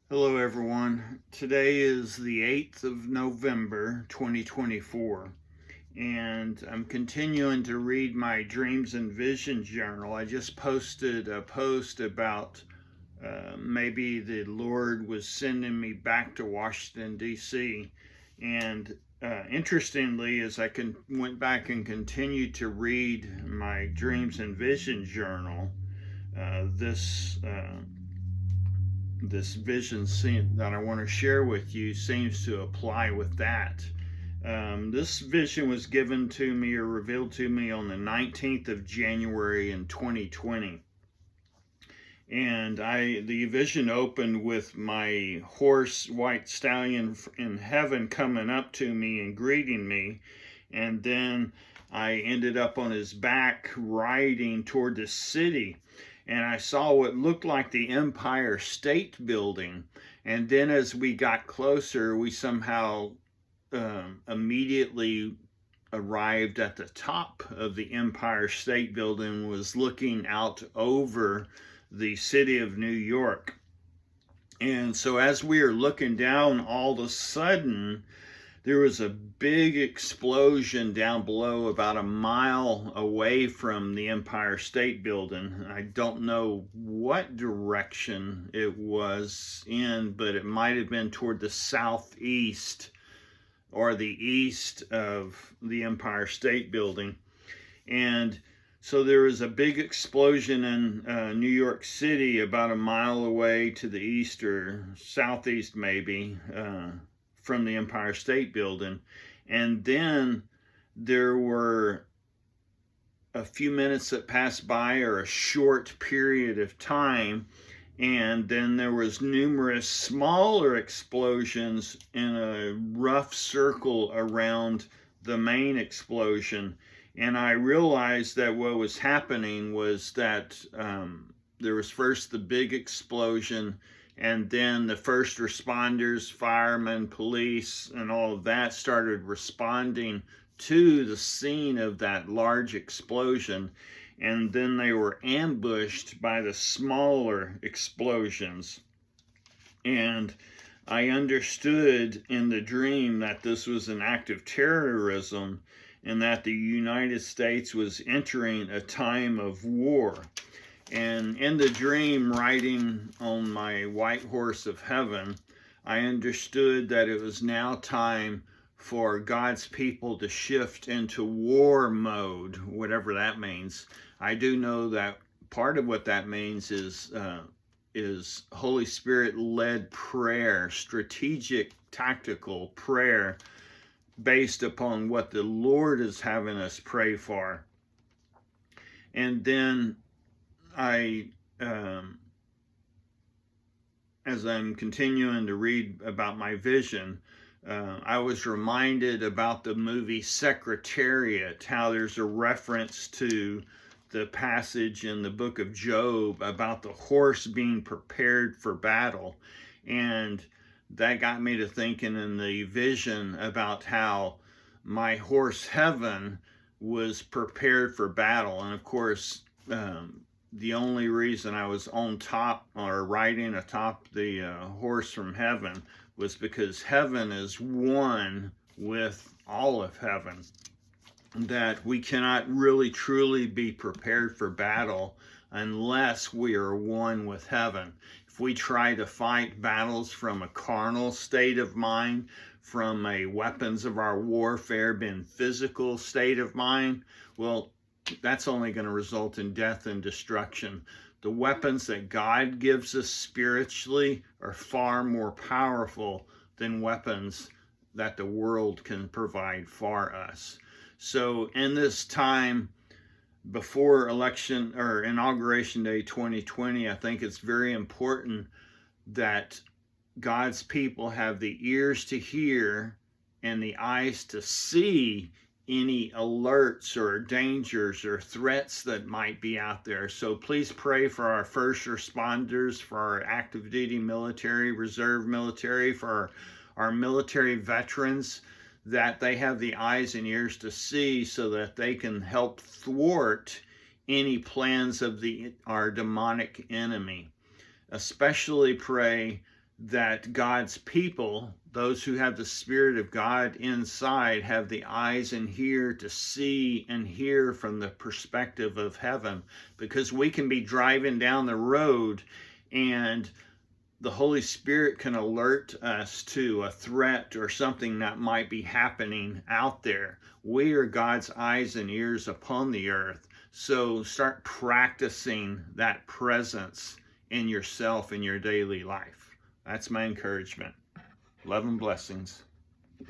Hello, everyone. Today is the 8th of November, 2024, and I'm continuing to read my Dreams and Visions journal. I just posted a post about maybe the Lord was sending me back to Washington, D.C., and interestingly, as I went back and continued to read my Dreams and Visions journal, this vision that I want to share with you seems to apply with that. This vision was given to me or revealed to me on the 19th of January in 2020. And the vision opened with my horse, White Stallion in heaven, coming up to me and greeting me. And then I ended up on his back riding toward the city, and I saw what looked like the Empire State Building. And then as we got closer, we somehow immediately arrived at the top of the Empire State Building, was looking out over the city of New York. And so as we are looking down, all of a sudden, there was a big explosion down below about a mile away from the Empire State Building. I don't know what direction it was in, but it might have been toward the southeast or the east of the Empire State Building. And so there was a big explosion in New York City about a mile away to the east or southeast maybe, from the Empire State Building. And then there were a few minutes that passed by, or a short period of time, and then there was numerous smaller explosions in a rough circle around the main explosion. And I realized that what was happening was that there was first the big explosion, and then the first responders, firemen, police, and all of that started responding to the scene of that large explosion. And then they were ambushed by the smaller explosions. And I understood in the dream that this was an act of terrorism and that the United States was entering a time of war. And in the dream, riding on my white horse of heaven, I understood that it was now time for God's people to shift into war mode, whatever that means. I do know that part of what that means is Holy Spirit-led prayer, strategic, tactical prayer based upon what the Lord is having us pray for. And then as I'm continuing to read about my vision, I was reminded about the movie Secretariat, how there's a reference to the passage in the book of Job about the horse being prepared for battle. And that got me to thinking in the vision about how my horse heaven was prepared for battle. And of course, the only reason I was on top or riding atop the horse from heaven was because heaven is one with all of heaven. That we cannot really truly be prepared for battle unless we are one with heaven. If we try to fight battles from a carnal state of mind, from a weapons of our warfare being physical state of mind, well, that's only going to result in death and destruction. The weapons that God gives us spiritually are far more powerful than weapons that the world can provide for us. So in this time before election or Inauguration Day 2020, I think it's very important that God's people have the ears to hear and the eyes to see any alerts or dangers or threats that might be out there. So please pray for our first responders, for our active duty military, reserve military, for our military veterans, that they have the eyes and ears to see so that they can help thwart any plans of our demonic enemy. Especially pray that God's people, those who have the Spirit of God inside, have the eyes and ear to see and hear from the perspective of heaven. Because we can be driving down the road and the Holy Spirit can alert us to a threat or something that might be happening out there. We are God's eyes and ears upon the earth. So start practicing that presence in yourself in your daily life. That's my encouragement. Love and blessings.